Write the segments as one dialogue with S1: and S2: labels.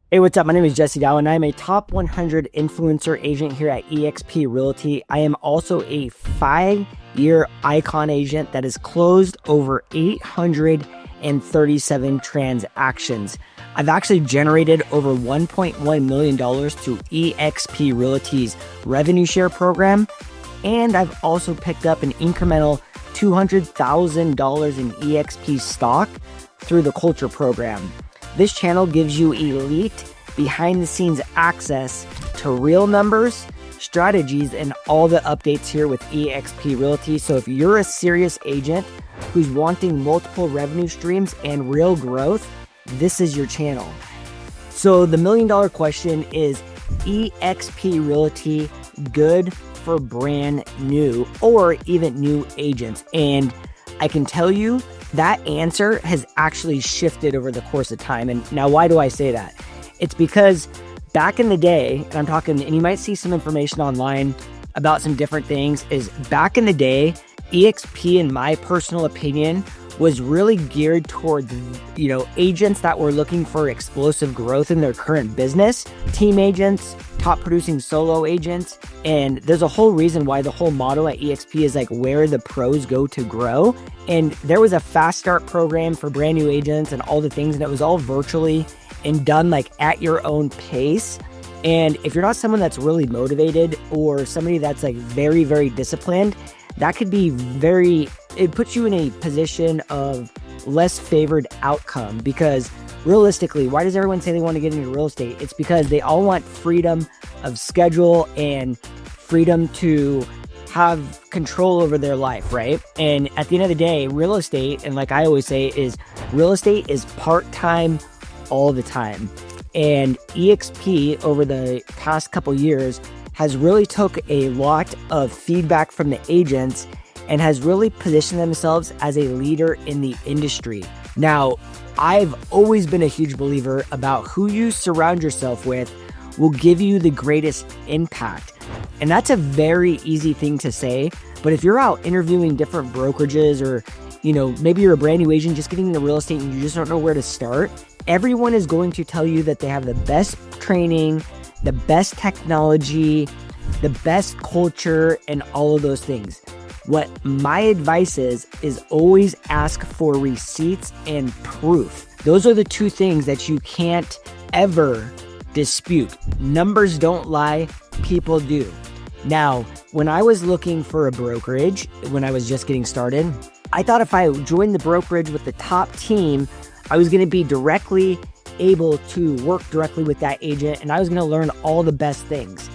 S1: Hey, what's up? My name is Jesse Dow, and I'm a top 100 influencer agent here at eXp Realty. I am also a 5-year icon agent that has closed over 837 transactions. I've actually generated over $1.1 million through eXp Realty's revenue share program, and I've also picked up an incremental $200,000 in eXp stock through the culture program. This channel gives you elite, behind-the-scenes access to real numbers, strategies, and all the updates here with eXp Realty. So if you're a serious agent who's wanting multiple revenue streams and real growth, this is your channel. So the million-dollar question is, eXp Realty good for brand new or even new agents? And I can tell you that answer has actually shifted over the course of time. And now, why do I say that? It's because back in the day, and I'm talking, and you might see some information online about some different things, is back in the day, eXp, in my personal opinion, was really geared towards, agents that were looking for explosive growth in their current business, team agents, top producing solo agents. And there's a whole reason why the whole motto at eXp is like where the pros go to grow. And there was a fast start program for brand new agents and all the things, and it was all virtually and done like at your own pace. And if you're not someone that's really motivated or somebody that's like very, very disciplined, that could be it puts you in a position of less favored outcome. Because realistically, why does everyone say they want to get into real estate? It's because they all want freedom of schedule and freedom to have control over their life, right? And at the end of the day, real estate, and like I always say, is real estate is part-time all the time. And eXp over the past couple years has really took a lot of feedback from the agents and has really positioned themselves as a leader in the industry. Now, I've always been a huge believer about who you surround yourself with will give you the greatest impact. And that's a very easy thing to say, but if you're out interviewing different brokerages, or maybe you're a brand new agent just getting into real estate and you just don't know where to start, everyone is going to tell you that they have the best training, the best technology, the best culture, and all of those things. What my advice is always ask for receipts and proof. Those are the two things that you can't ever dispute. Numbers don't lie, people do. Now, when I was looking for a brokerage, when I was just getting started, I thought if I joined the brokerage with the top team, I was going to be directly able to work directly with that agent, and I was going to learn all the best things.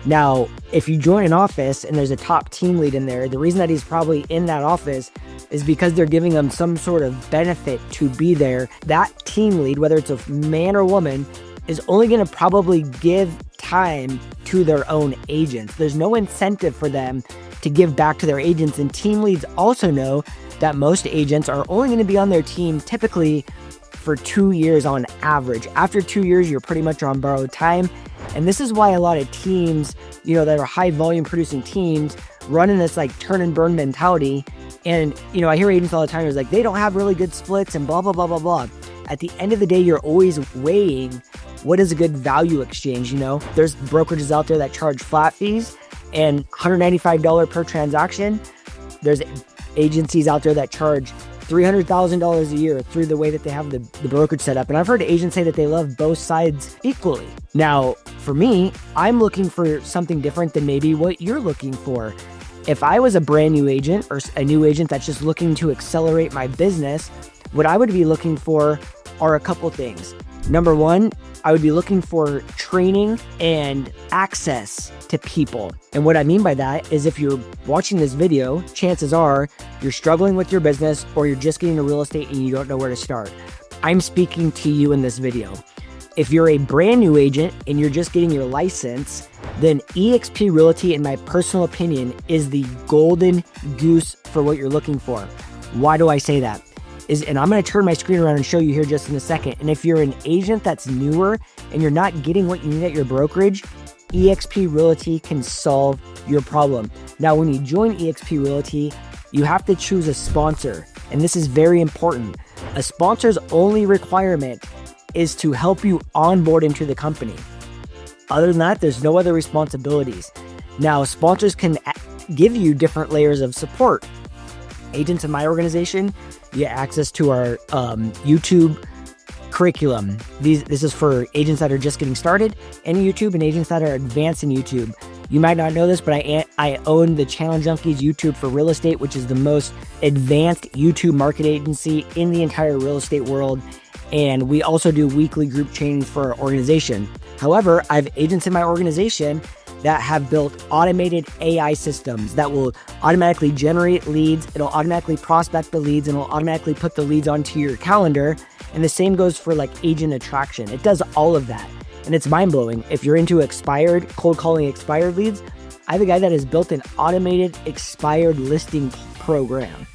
S1: Now, if you join an office and there's a top team lead in there, the reason that he's probably in that office is because they're giving him some sort of benefit to be there. That team lead, whether it's a man or woman, is only going to probably give time to their own agents. There's no incentive for them to give back to their agents. And team leads also know that most agents are only going to be on their team typically for 2 years on average. After 2 years, you're pretty much on borrowed time. And this is why a lot of teams, that are high volume producing teams, run in this like turn and burn mentality. And, I hear agents all the time, it's like, they don't have really good splits and blah, blah, blah, blah, blah. At the end of the day, you're always weighing what is a good value exchange. There's brokerages out there that charge flat fees and $195 per transaction. There's agencies out there that charge $300,000 a year through the way that they have the brokerage set up. And I've heard agents say that they love both sides equally. Now, for me, I'm looking for something different than maybe what you're looking for. If I was a brand new agent or a new agent that's just looking to accelerate my business, what I would be looking for are a couple things. Number one, I would be looking for training and access to people. And what I mean by that is, if you're watching this video, chances are you're struggling with your business or you're just getting into real estate and you don't know where to start. I'm speaking to you in this video. If you're a brand new agent and you're just getting your license, then eXp Realty, in my personal opinion, is the golden goose for what you're looking for. Why do I say that? And I'm going to turn my screen around and show you here just in a second. And if you're an agent that's newer and you're not getting what you need at your brokerage, eXp Realty can solve your problem. Now, when you join eXp Realty, you have to choose a sponsor. And this is very important. A sponsor's only requirement is to help you onboard into the company. Other than that, there's no other responsibilities. Now, sponsors can give you different layers of support. Agents in my organization, you get access to our YouTube curriculum. This is for agents that are just getting started in YouTube and agents that are advanced in YouTube. You might not know this, but I own the Channel Junkies YouTube for real estate, which is the most advanced YouTube market agency in the entire real estate world. And we also do weekly group trainings for our organization. However, I have agents in my organization that have built automated AI systems that will automatically generate leads. It'll automatically prospect the leads and it'll automatically put the leads onto your calendar. And the same goes for like agent attraction. It does all of that. And it's mind-blowing. If you're into cold calling expired leads, I have a guy that has built an automated expired listing program.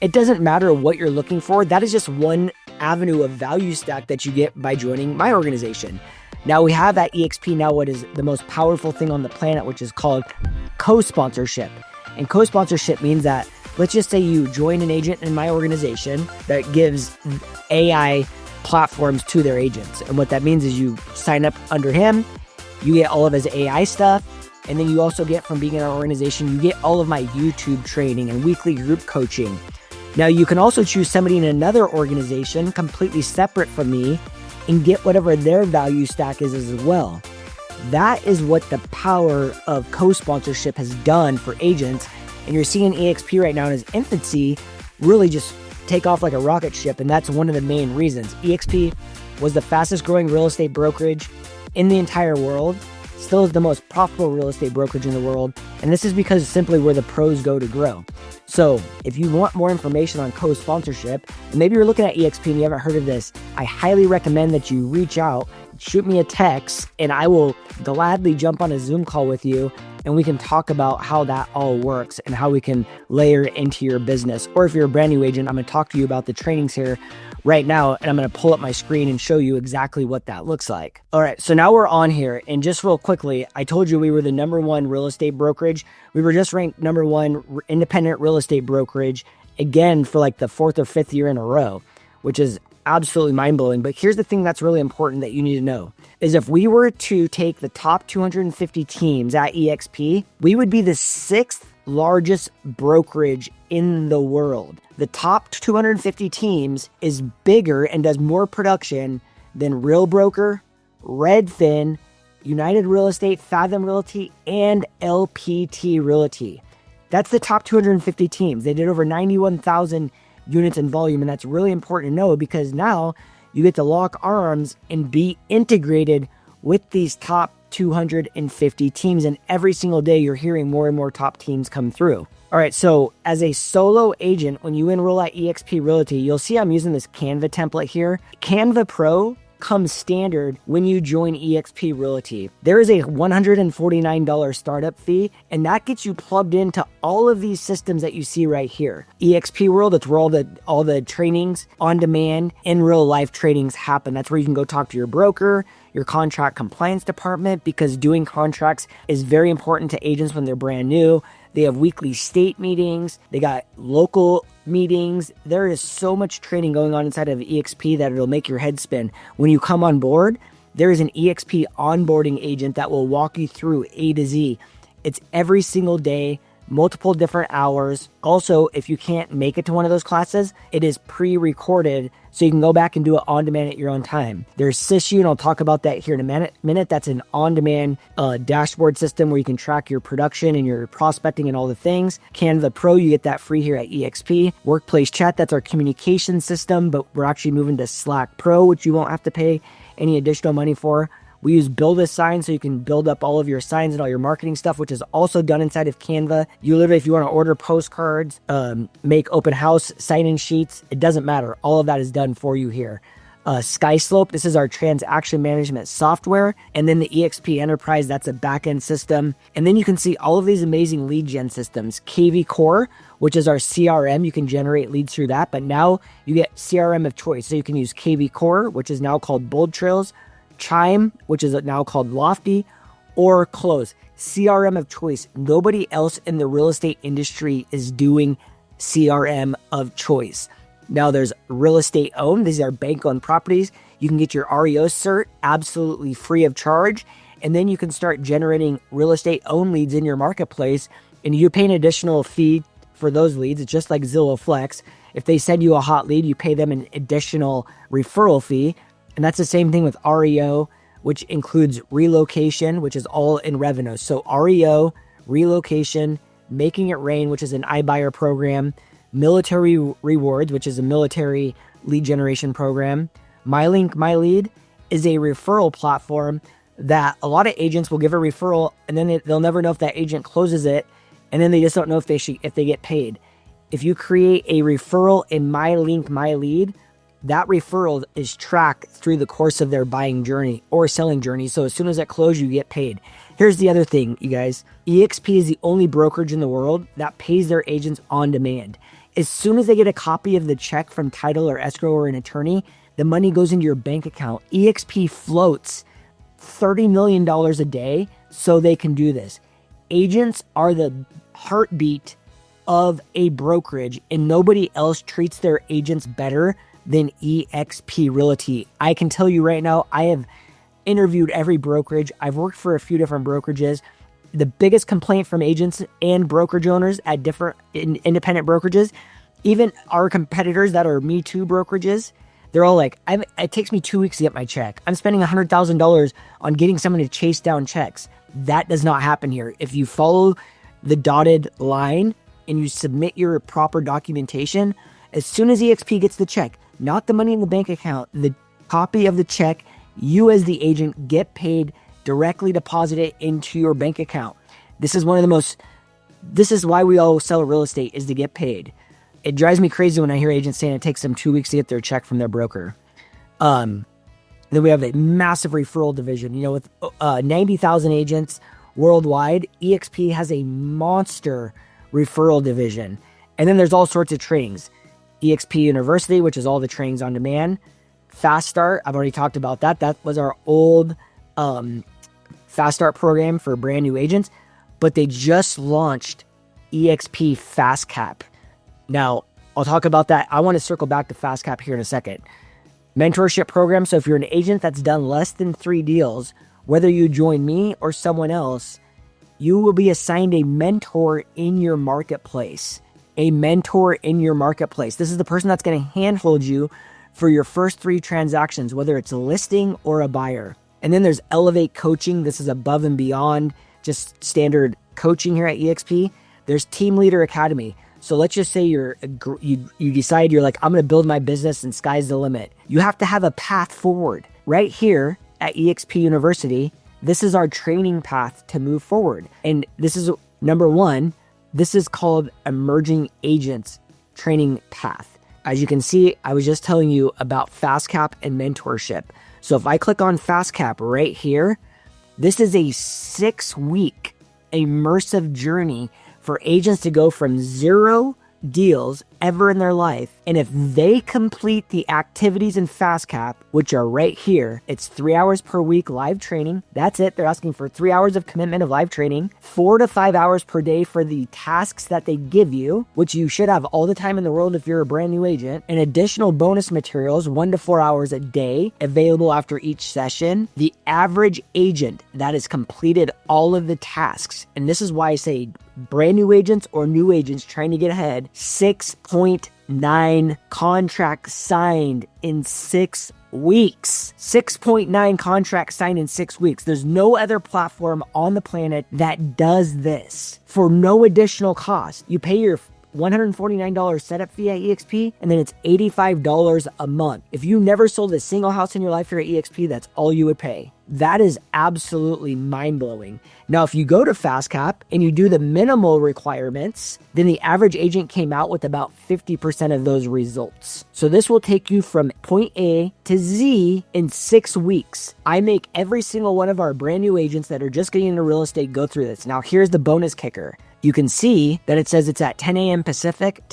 S1: It doesn't matter what you're looking for. That is just one avenue of value stack that you get by joining my organization. Now we have at eXp now what is the most powerful thing on the planet, which is called co-sponsorship. And co-sponsorship means that, let's just say you join an agent in my organization that gives AI platforms to their agents. And what that means is you sign up under him, you get all of his AI stuff, and then you also get, from being in our organization, you get all of my YouTube training and weekly group coaching. Now you can also choose somebody in another organization completely separate from me and get whatever their value stack is as well. That is what the power of co-sponsorship has done for agents. And you're seeing eXp right now in its infancy really just take off like a rocket ship. And that's one of the main reasons. eXp was the fastest growing real estate brokerage in the entire world, still is the most profitable real estate brokerage in the world. And this is because simply where the pros go to grow. So if you want more information on co-sponsorship, and maybe you're looking at eXp and you haven't heard of this, I highly recommend that you reach out, shoot me a text, and I will gladly jump on a Zoom call with you and we can talk about how that all works and how we can layer it into your business. Or if you're a brand new agent, I'm going to talk to you about the trainings here right now, and I'm going to pull up my screen and show you exactly what that looks like. All right, so now we're on here, and just real quickly, I told you we were the #1 real estate brokerage. We were just ranked #1 independent real estate brokerage, again, for like the 4th or 5th year in a row, which is absolutely mind-blowing. But here's the thing that's really important that you need to know, is if we were to take the top 250 teams at eXp, we would be the 6th largest brokerage in the world. The top 250 teams is bigger and does more production than Real Broker, Redfin, United Real Estate, Fathom Realty, and LPT Realty. That's the top 250 teams. They did over 91,000 units in volume, and that's really important to know because now you get to lock arms and be integrated with these top 250 teams, and every single day you're hearing more and more top teams come through. All right, so as a solo agent, when you enroll at eXp Realty, you'll see I'm using this Canva template here. Canva Pro comes standard when you join eXp Realty. There is a $149 startup fee, and that gets you plugged into all of these systems that you see right here. eXp World, that's where all the trainings on demand in real life trainings happen. That's where you can go talk to your broker, your contract compliance department, because doing contracts is very important to agents when they're brand new. They have weekly state meetings. They got local meetings. There is so much training going on inside of eXp that it'll make your head spin. When you come on board, there is an eXp onboarding agent that will walk you through A to Z. It's every single day, multiple different hours. Also, if you can't make it to one of those classes, it is pre-recorded, so you can go back and do it on demand at your own time. There's Sisu, and I'll talk about that here in a minute. That's an on-demand dashboard system where you can track your production and your prospecting and all the things. Canva Pro, you get that free here at eXp. Workplace Chat, that's our communication system, but we're actually moving to Slack Pro, which you won't have to pay any additional money for. We use Build a Sign, so you can build up all of your signs and all your marketing stuff, which is also done inside of Canva. You literally, if you want to order postcards, make open house sign-in sheets, it doesn't matter. All of that is done for you here. Skyslope, this is our transaction management software. And then the eXp Enterprise, that's a back-end system. And then you can see all of these amazing lead gen systems. KVCore, which is our CRM, you can generate leads through that. But now you get CRM of Choice. So you can use KVCore, which is now called Bold Trails, Chime, which is now called Lofty, or Close. CRM of Choice. Nobody else in the real estate industry is doing CRM of Choice. Now there's real estate owned. These are bank owned properties. You can get your REO cert absolutely free of charge. And then you can start generating real estate owned leads in your marketplace. And you pay an additional fee for those leads. It's just like Zillow Flex. If they send you a hot lead, you pay them an additional referral fee. And that's the same thing with REO, which includes relocation, which is all in Revenos. So REO, relocation, Making It Rain, which is an iBuyer program, Military Rewards, which is a military lead generation program. MyLink, MyLead is a referral platform that a lot of agents will give a referral and then they'll never know if that agent closes it, and then they just don't know if they get paid. If you create a referral in MyLink, MyLead, that referral is tracked through the course of their buying journey or selling journey. So as soon as it closes, you get paid. Here's the other thing, you guys. eXp is the only brokerage in the world that pays their agents on demand. As soon as they get a copy of the check from title or escrow or an attorney, the money goes into your bank account. eXp floats $30 million a day so they can do this. Agents are the heartbeat of a brokerage, and nobody else treats their agents better than eXp Realty. I can tell you right now, I have interviewed every brokerage. I've worked for a few different brokerages. The biggest complaint from agents and brokerage owners at different independent brokerages, even our competitors that are Me Too brokerages, they're all like, it takes me 2 weeks to get my check. I'm spending $100,000 on getting someone to chase down checks. That does not happen here. If you follow the dotted line and you submit your proper documentation, as soon as eXp gets the check, not the money in the bank account, the copy of the check, you as the agent get paid, directly deposit it into your bank account. This is why we all sell real estate, is to get paid. It drives me crazy when I hear agents saying it takes them 2 weeks to get their check from their broker. Then we have a massive referral division. With 90,000 agents worldwide, eXp has a monster referral division. And then there's all sorts of trainings. eXp University, which is all the trainings on demand. Fast Start, I've already talked about that. That was our old Fast Start program for brand new agents. But they just launched eXp Fast Cap. Now, I'll talk about that. I want to circle back to Fast Cap here in a second. Mentorship program. So if you're an agent that's done less than 3 deals, whether you join me or someone else, you will be assigned a mentor in your marketplace. A mentor in your marketplace. This is the person that's going to handhold you for your first 3 transactions, whether it's a listing or a buyer. And then there's Elevate Coaching. This is above and beyond just standard coaching here at eXp. There's Team Leader Academy. So let's just say you decide you're like, I'm going to build my business and sky's the limit. You have to have a path forward. Right here at eXp University, this is our training path to move forward. And this is number 1. This is called Emerging Agents Training Path. As you can see, I was just telling you about Fast Cap and mentorship. So if I click on Fast Cap right here, this is a 6-week immersive journey for agents to go from 0 deals ever in their life. And if they complete the activities in Fast Cap, which are right here, it's 3 hours per week live training. That's it. They're asking for 3 hours of commitment of live training, 4 to 5 hours per day for the tasks that they give you, which you should have all the time in the world if you're a brand new agent, and additional bonus materials, 1 to 4 hours a day available after each session. The average agent that has completed all of the tasks, and this is why I say brand new agents or new agents trying to get ahead, 6.9 contracts signed in 6 weeks. 6.9 contracts signed in 6 weeks. There's no other platform on the planet that does this for no additional cost. You pay your $149 setup fee at eXp, and then it's $85 a month. If you never sold a single house in your life here at eXp, that's all you would pay. That is absolutely mind-blowing. Now, if you go to Fast Cap and you do the minimal requirements, then the average agent came out with about 50% of those results. So this will take you from point A to Z in 6 weeks. I make every single one of our brand new agents that are just getting into real estate go through this. Now, here's the bonus kicker. You can see that it says it's at 10 a.m. Pacific,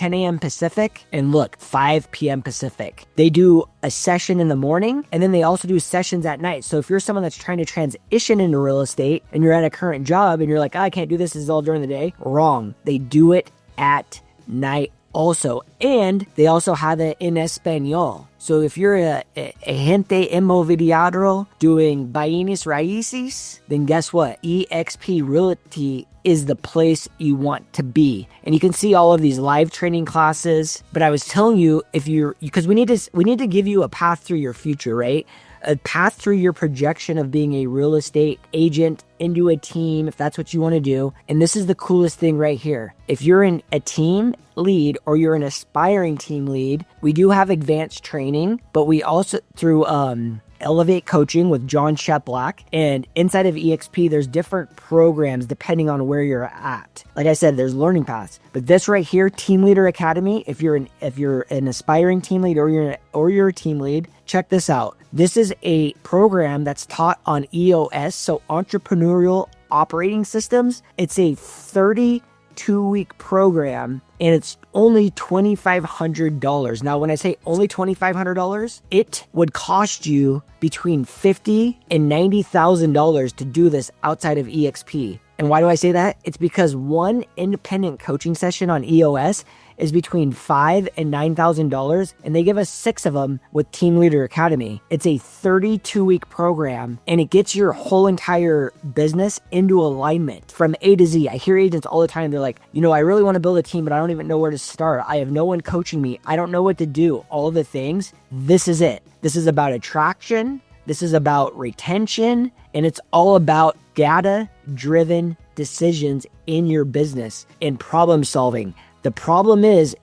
S1: and look, 5 p.m. Pacific. They do a session in the morning, and then they also do sessions at night. So if you're someone that's trying to transition into real estate, and you're at a current job, and you're like, I can't do this, this is all during the day, wrong. They do it at night also. And they also have it in Espanol. So if you're a gente inmobiliario doing bienes raíces, then guess what? eXp Realty is the place you want to be. And you can see all of these live training classes. But I was telling you, because we need to give you a path through your future, right? A path through your projection of being a real estate agent into a team, if that's what you want to do. And this is the coolest thing right here. If you're in a team lead or you're an aspiring team lead, we do have advanced training, but we also, through Elevate Coaching with John Sheplack, and inside of eXp, there's different programs depending on where you're at. Like I said, there's learning paths, but this right here, Team Leader Academy, if you're an aspiring team lead or you're a team lead, check this out. This is a program that's taught on EOS, so Entrepreneurial Operating Systems. It's a 32-week program, and it's only $2,500. Now, when I say only $2,500, it would cost you between $50,000 and $90,000 to do this outside of eXp. And why do I say that? It's because one independent coaching session on EOS is between $5,000 and $9,000, and they give us 6 of them with Team Leader Academy. It's a 32-week program, and it gets your whole entire business into alignment from A to Z. I hear agents all the time. They're like, I really want to build a team, but I don't even know where to start. I have no one coaching me. I don't know what to do. All of the things. This is it. This is about attraction. This is about retention, and it's all about data-driven decisions in your business and problem solving. The problem is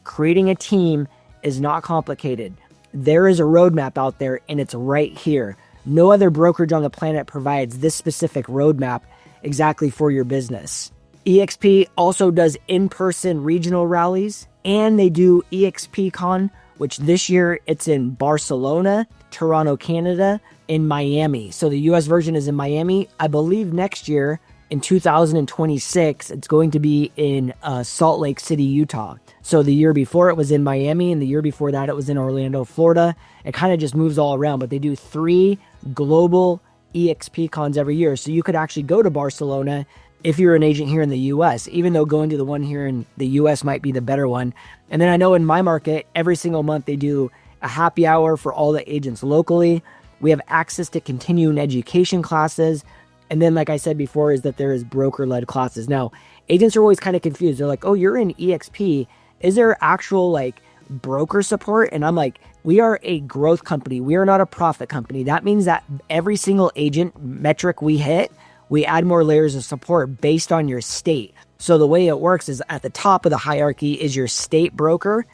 S1: creating a team is not complicated. There is a roadmap out there, and it's right here. No other brokerage on the planet provides this specific roadmap exactly for your business. eXp also does in-person regional rallies, and they do eXpCon, which this year it's in Barcelona, Toronto, Canada, and Miami. So the US version is in Miami. I believe next year, in 2026, it's going to be in Salt Lake City, Utah. So the year before it was in Miami, and the year before that it was in Orlando, Florida. It kind of just moves all around, but they do 3 global eXp cons every year. So you could actually go to Barcelona if you're an agent here in the US, even though going to the one here in the US might be the better one. And then I know in my market, every single month they do a happy hour for all the agents locally. We have access to continuing education classes. And then, like I said before, is that there is broker-led classes. Now, agents are always kind of confused. They're like, oh, you're in eXp. Is there actual broker support? And I'm like, we are a growth company. We are not a profit company. That means that every single agent metric we hit, we add more layers of support based on your state. So the way it works is at the top of the hierarchy is your state broker.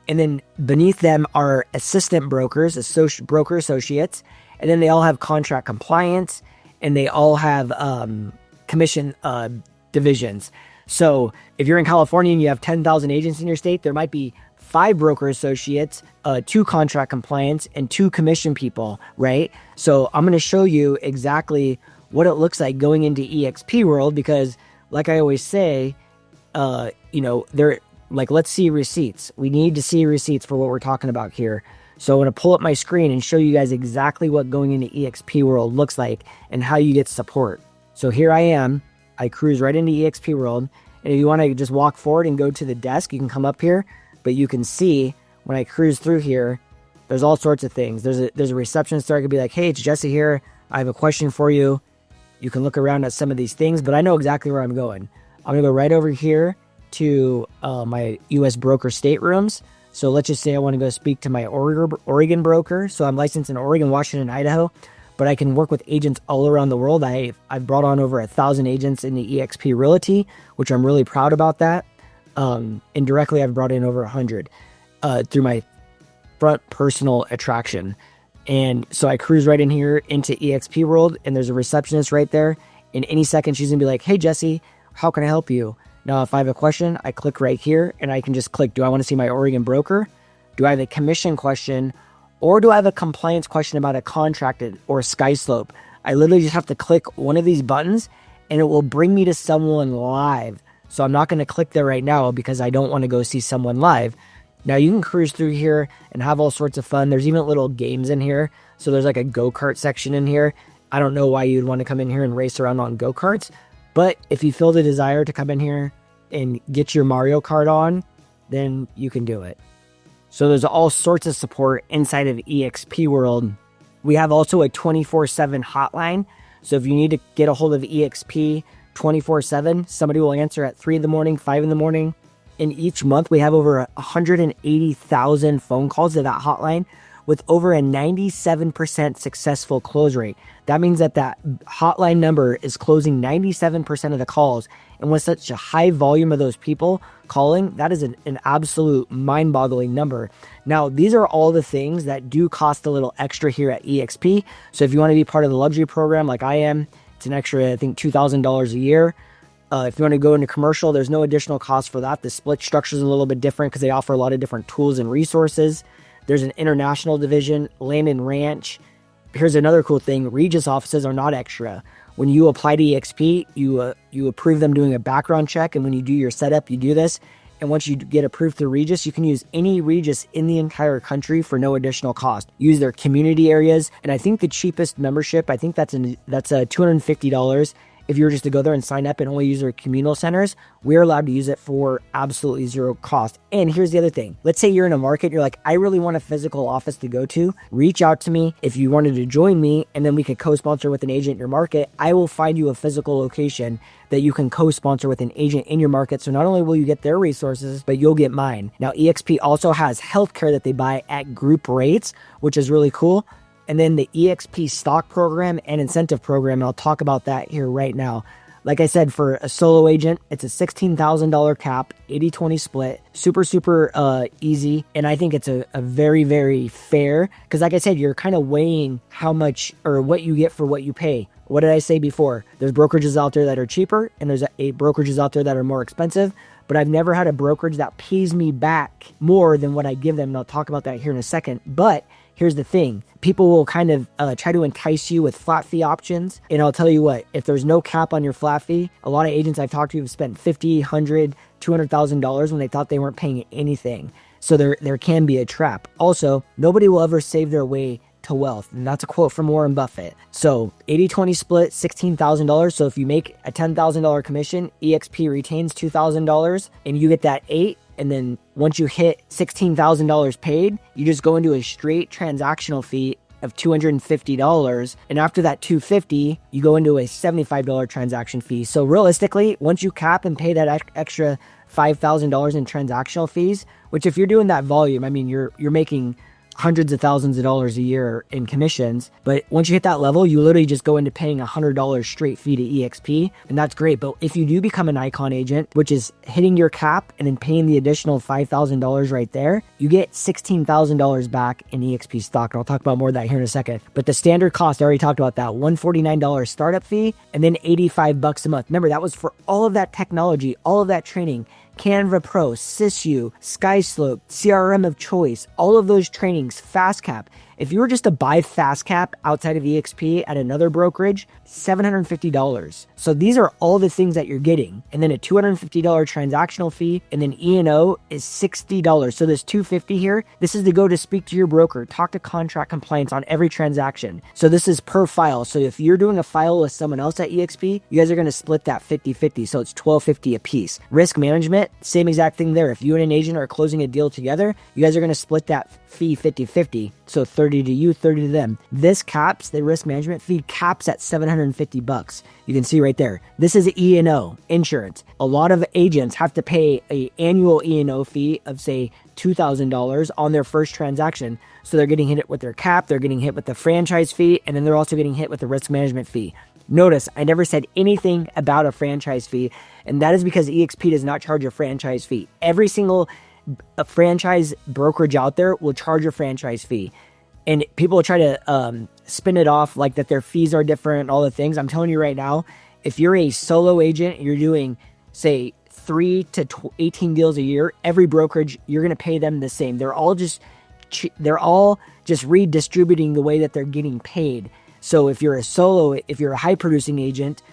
S1: And then beneath them are assistant brokers, broker associates. And then they all have contract compliance. And they all have commission divisions. So if you're in California and you have 10,000 agents in your state, there might be 5 broker associates, 2 contract compliance, and 2 commission people, right? So I'm going to show you exactly what it looks like going into eXp world, because like I always say, let's see receipts. We need to see receipts for what we're talking about here. So I'm going to pull up my screen and show you guys exactly what going into eXp world looks like and how you get support. So here I am. I cruise right into eXp world. And if you want to just walk forward and go to the desk, you can come up here. But you can see when I cruise through here, there's all sorts of things. There's a receptionist there. I could be like, hey, it's Jesse here. I have a question for you. You can look around at some of these things, but I know exactly where I'm going. I'm going to go right over here to my US broker staterooms. So let's just say I want to go speak to my Oregon broker. So I'm licensed in Oregon, Washington, Idaho, but I can work with agents all around the world. I've brought on over 1,000 agents in the eXp Realty, which I'm really proud about that. Indirectly, I've brought in over 100 through my front personal attraction. And so I cruise right in here into eXp world, and there's a receptionist right there. In any second, she's going to be like, hey, Jesse, how can I help you? Now, if I have a question, I click right here and I can just click, do I want to see my Oregon broker? Do I have a commission question? Or do I have a compliance question about a contract or Skyslope? I literally just have to click one of these buttons and it will bring me to someone live. So I'm not going to click there right now because I don't want to go see someone live. Now you can cruise through here and have all sorts of fun. There's even little games in here. So there's like a go-kart section in here. I don't know why you'd want to come in here and race around on go-karts. But if you feel the desire to come in here and get your Mario Kart on, then you can do it. So there's all sorts of support inside of eXp world. We have also a 24/7 hotline. So if you need to get a hold of eXp 24/7, somebody will answer at 3 in the morning, 5 in the morning. In each month, we have over 180,000 phone calls to that hotline with over a 97% successful close rate. That means that hotline number is closing 97% of the calls. And with such a high volume of those people calling, that is an absolute mind-boggling number. Now, these are all the things that do cost a little extra here at eXp. So if you want to be part of the luxury program like I am, it's an extra, I think, $2,000 a year. If you want to go into commercial, there's no additional cost for that. The split structure is a little bit different because they offer a lot of different tools and resources. There's an international division, land and ranch. Here's another cool thing. Regis offices are not extra. When you apply to eXp, you approve them doing a background check. And when you do your setup, you do this. And once you get approved through Regis, you can use any Regis in the entire country for no additional cost. Use their community areas. And I think the cheapest membership, I think that's $250. If you were just to go there and sign up and only use their communal centers, we're allowed to use it for absolutely zero cost. And here's the other thing. Let's say you're in a market, you're like, I really want a physical office to go to. Reach out to me if you wanted to join me, and then we could co-sponsor with an agent in your market. I will find you a physical location that you can co-sponsor with an agent in your market. So not only will you get their resources, but you'll get mine. Now, eXp also has healthcare that they buy at group rates, which is really cool. And then the eXp stock program and incentive program, and I'll talk about that here right now. Like I said, for a solo agent, it's a $16,000 cap, 80-20 split, super easy. And I think it's a very, very fair, because like I said, you're kind of weighing how much or what you get for what you pay. What did I say before? There's brokerages out there that are cheaper, and there's brokerages out there that are more expensive. But I've never had a brokerage that pays me back more than what I give them. And I'll talk about that here in a second. But here's the thing. People will kind of try to entice you with flat fee options. And I'll tell you what, if there's no cap on your flat fee, a lot of agents I've talked to have spent $50,000, $100,000, $200,000 when they thought they weren't paying anything. So there can be a trap. Also, nobody will ever save their way to wealth. And that's a quote from Warren Buffett. So 80-20 split, $16,000. So if you make a $10,000 commission, eXp retains $2,000 and you get that 8. And then once you hit $16,000 paid, you just go into a straight transactional fee of $250. And after that $250, you go into a $75 transaction fee. So realistically, once you cap and pay that extra $5,000 in transactional fees, which if you're doing that volume, I mean, you're making hundreds of thousands of dollars a year in commissions. But once you hit that level, you literally just go into paying $100 straight fee to eXp. And that's great. But if you do become an icon agent, which is hitting your cap and then paying the additional $5,000 right there, you get $16,000 back in eXp stock. And I'll talk about more of that here in a second. But the standard cost, I already talked about that, $149 startup fee and then $85 a month. Remember, that was for all of that technology, all of that training. Canva Pro, Sisu, Skyslope, CRM of Choice, all of those trainings, Fast Cap. If you were just to buy Fast Cap outside of eXp at another brokerage, $750. So these are all the things that you're getting. And then a $250 transactional fee, and then E&O is $60. So this $250 here, this is to go to speak to your broker, talk to contract compliance on every transaction. So this is per file. So if you're doing a file with someone else at eXp, you guys are going to split that 50-50. So it's $1,250 a piece. Risk management, same exact thing there. If you and an agent are closing a deal together, you guys are going to split that fee 50-50. So 30 to you, 30 to them. This caps, the risk management fee caps at $750. You can see right there. This is E&O, insurance. A lot of agents have to pay an annual E&O fee of say $2,000 on their first transaction. So they're getting hit with their cap, they're getting hit with the franchise fee, and then they're also getting hit with the risk management fee. Notice, I never said anything about a franchise fee, and that is because eXp does not charge a franchise fee. Every single franchise brokerage out there will charge a franchise fee. And people try to spin it off like that their fees are different, all the things. I'm telling you right now, if you're a solo agent, you're doing, say, 3 to 18 deals a year, every brokerage, you're going to pay them the same. They're all just redistributing the way that they're getting paid. So if you're a high producing agent,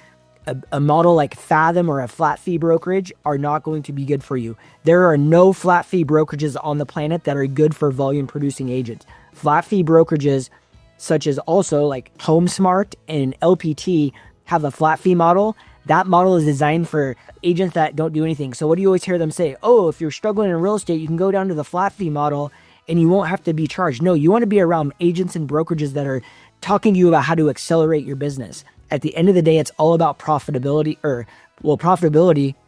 S1: a model like Fathom or a flat fee brokerage are not going to be good for you. There are no flat fee brokerages on the planet that are good for volume producing agents. Flat fee brokerages, such as also like HomeSmart and LPT, have a flat fee model That model is designed for agents that don't do anything. So what do you always hear them say? Oh, if you're struggling in real estate, you can go down to the flat fee model and you won't have to be charged. No, you want to be around agents and brokerages that are talking to you about how to accelerate your business. At the end of the day, it's all about profitability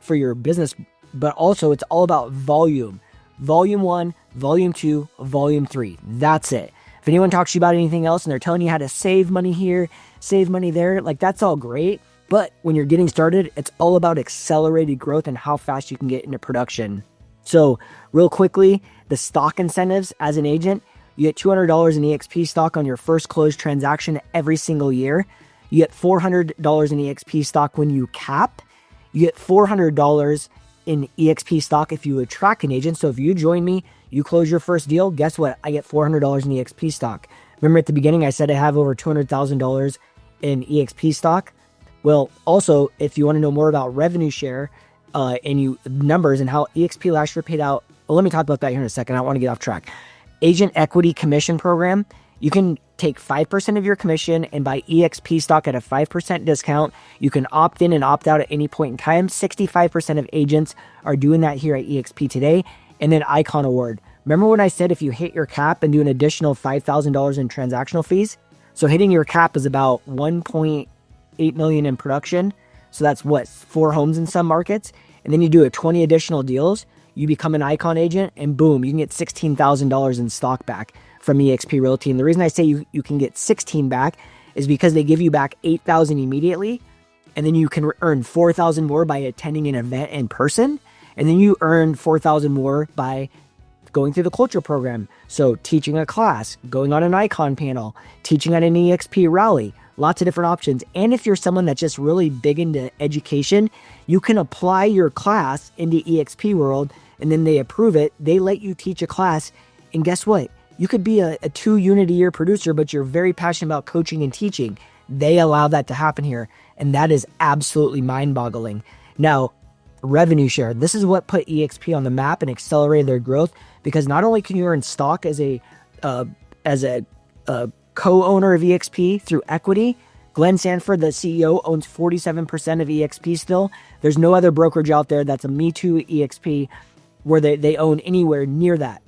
S1: for your business, but also it's all about volume. Volume 1, volume 2, volume 3. That's it. If anyone talks to you about anything else and they're telling you how to save money here, save money there, like that's all great. But when you're getting started, it's all about accelerated growth and how fast you can get into production. So real quickly, the stock incentives as an agent, you get $200 in eXp stock on your first closed transaction every single year. You get $400 in eXp stock when you cap. You get $400 in eXp stock if you attract an agent. So if you join me, you close your first deal, guess what? I get $400 in eXp stock. Remember at the beginning, I said I have over $200,000 in eXp stock. Well, also, if you want to know more about revenue share and numbers and how eXp last year paid out, well, let me talk about that here in a second. I don't want to get off track. Agent Equity Commission Program, you can take 5% of your commission and buy eXp stock at a 5% discount. You can opt in and opt out at any point in time. 65% of agents are doing that here at eXp today. And then Icon Award. Remember when I said if you hit your cap and do an additional $5,000 in transactional fees? So hitting your cap is about 1.8 million in production. So that's what, 4 homes in some markets. And then you do 20 additional deals. You become an Icon agent and boom, you can get $16,000 in stock back from eXp Realty. And the reason I say you can get 16 back is because they give you back 8,000 immediately. And then you can earn 4,000 more by attending an event in person. And then you earn 4,000 more by going through the culture program. So teaching a class, going on an Icon panel, teaching at an eXp rally, lots of different options. And if you're someone that's just really big into education, you can apply your class into eXp World and then they approve it. They let you teach a class. And guess what? You could be a 2-unit a year producer, but you're very passionate about coaching and teaching. They allow that to happen here. And that is absolutely mind-boggling. Now, revenue share. This is what put eXp on the map and accelerated their growth, because not only can you earn stock as a co-owner of eXp through equity. Glenn Sanford, the CEO, owns 47% of eXp still. There's no other brokerage out there that's a Me Too eXp where they own anywhere near that.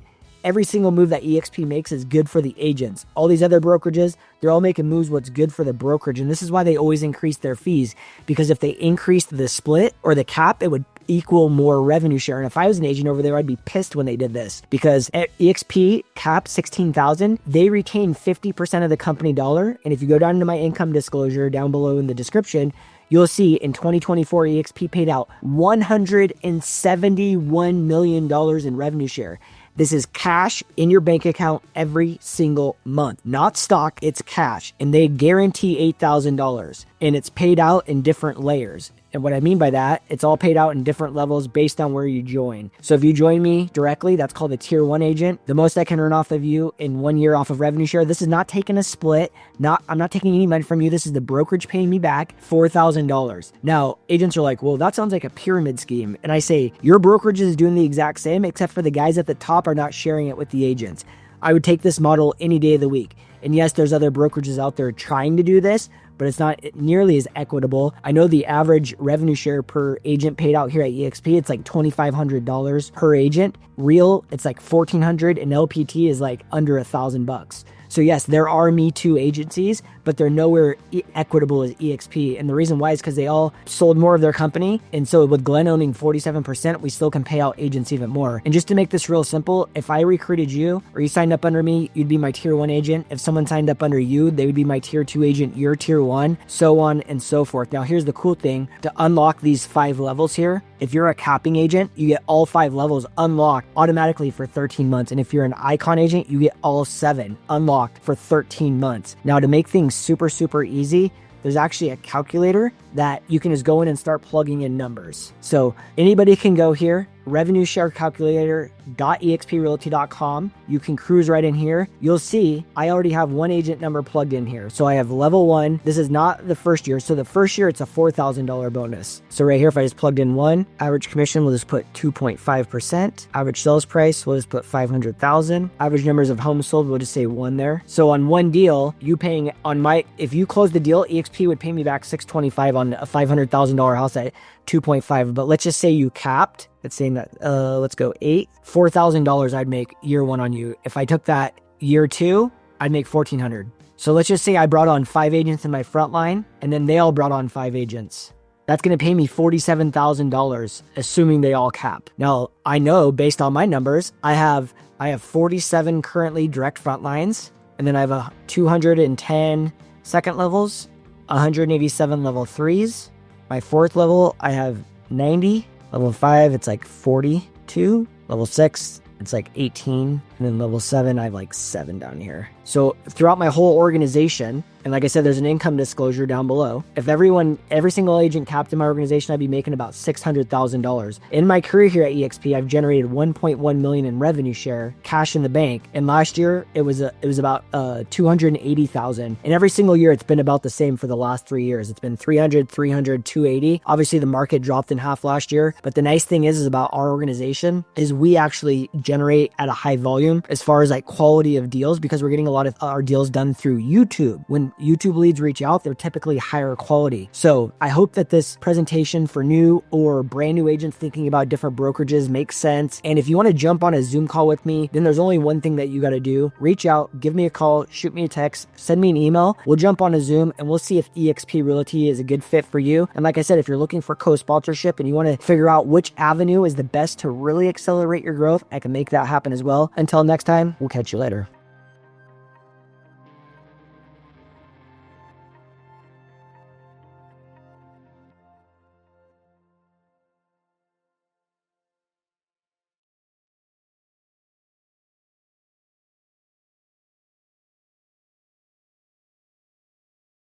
S1: Every single move that eXp makes is good for the agents. All these other brokerages, they're all making moves what's good for the brokerage. And this is why they always increase their fees. Because if they increased the split or the cap, it would equal more revenue share. And if I was an agent over there, I'd be pissed when they did this. Because at eXp cap 16,000, they retain 50% of the company dollar. And if you go down to my income disclosure down below in the description, you'll see in 2024, eXp paid out $171 million in revenue share. This is cash in your bank account every single month, not stock, it's cash. And they guarantee $8,000 and it's paid out in different layers. And what I mean by that, it's all paid out in different levels based on where you join. So if you join me directly, that's called a tier 1 agent. The most I can earn off of you in 1 year off of revenue share. This is not taking a split. I'm not taking any money from you. This is the brokerage paying me back $4,000. Now, agents are like, well, that sounds like a pyramid scheme. And I say, your brokerage is doing the exact same, except for the guys at the top are not sharing it with the agents. I would take this model any day of the week. And yes, there's other brokerages out there trying to do this, but it's not nearly as equitable. I know the average revenue share per agent paid out here at eXp, it's like $2,500 per agent. Real, it's like $1,400, and LPT is like under $1,000. So yes, there are Me Too agencies, but they're nowhere equitable as eXp. And the reason why is because they all sold more of their company. And so with Glenn owning 47%, we still can pay out agents even more. And just to make this real simple, if I recruited you or you signed up under me, you'd be my tier 1 agent. If someone signed up under you, they would be my tier 2 agent, your tier 1, so on and so forth. Now, here's the cool thing. To unlock these 5 levels here, if you're a capping agent, you get all 5 levels unlocked automatically for 13 months. And if you're an Icon agent, you get all 7 unlocked for 13 months. Now, to make things super easy, there's actually a calculator that you can just go in and start plugging in numbers. So anybody can go here, revenue share calculator, realty.exprealty.com. You can cruise right in here. You'll see I already have one agent number plugged in here. So I have level 1. This is not the first year. So the first year, it's a $4,000 bonus. So right here, if I just plugged in 1, average commission, we'll just put 2.5%. Average sales price, we'll just put 500,000. Average numbers of homes sold, we'll just say 1 there. So on one deal, you paying on if you close the deal, eXp would pay me back $625 on a $500,000 house at 2.5. But let's just say you capped. It's saying that, let's go 8, $4,000 I'd make year 1 on you. If I took that year 2, I'd make $1,400. So let's just say I brought on 5 agents in my front line, and then they all brought on 5 agents. That's going to pay me $47,000, assuming they all cap. Now, I know based on my numbers, I have 47 currently direct front lines, and then I have a 210 second levels, 187 level 3s. My 4th level, I have 90. Level 5, it's like 42. Level 6, it's like 18. And then level 7, I have like 7 down here. So throughout my whole organization, and like I said, there's an income disclosure down below. If every single agent capped in my organization, I'd be making about $600,000. In my career here at eXp, I've generated $1.1 million in revenue share, cash in the bank. And last year, it was about $280,000. And every single year, it's been about the same for the last 3 years. It's been 300, 300, 280. Obviously, the market dropped in half last year. But the nice thing is about our organization is we actually generate at a high volume as far as like quality of deals, because we're getting a lot of our deals done through YouTube. When YouTube leads reach out, they're typically higher quality. So I hope that this presentation for new or brand new agents thinking about different brokerages makes sense. And if you want to jump on a Zoom call with me, then there's only one thing that you got to do. Reach out, give me a call, shoot me a text, send me an email. We'll jump on a Zoom and we'll see if eXp Realty is a good fit for you. And like I said, if you're looking for co-sponsorship and you want to figure out which avenue is the best to really accelerate your growth, I can make that happen as well. Until next time, we'll catch you later.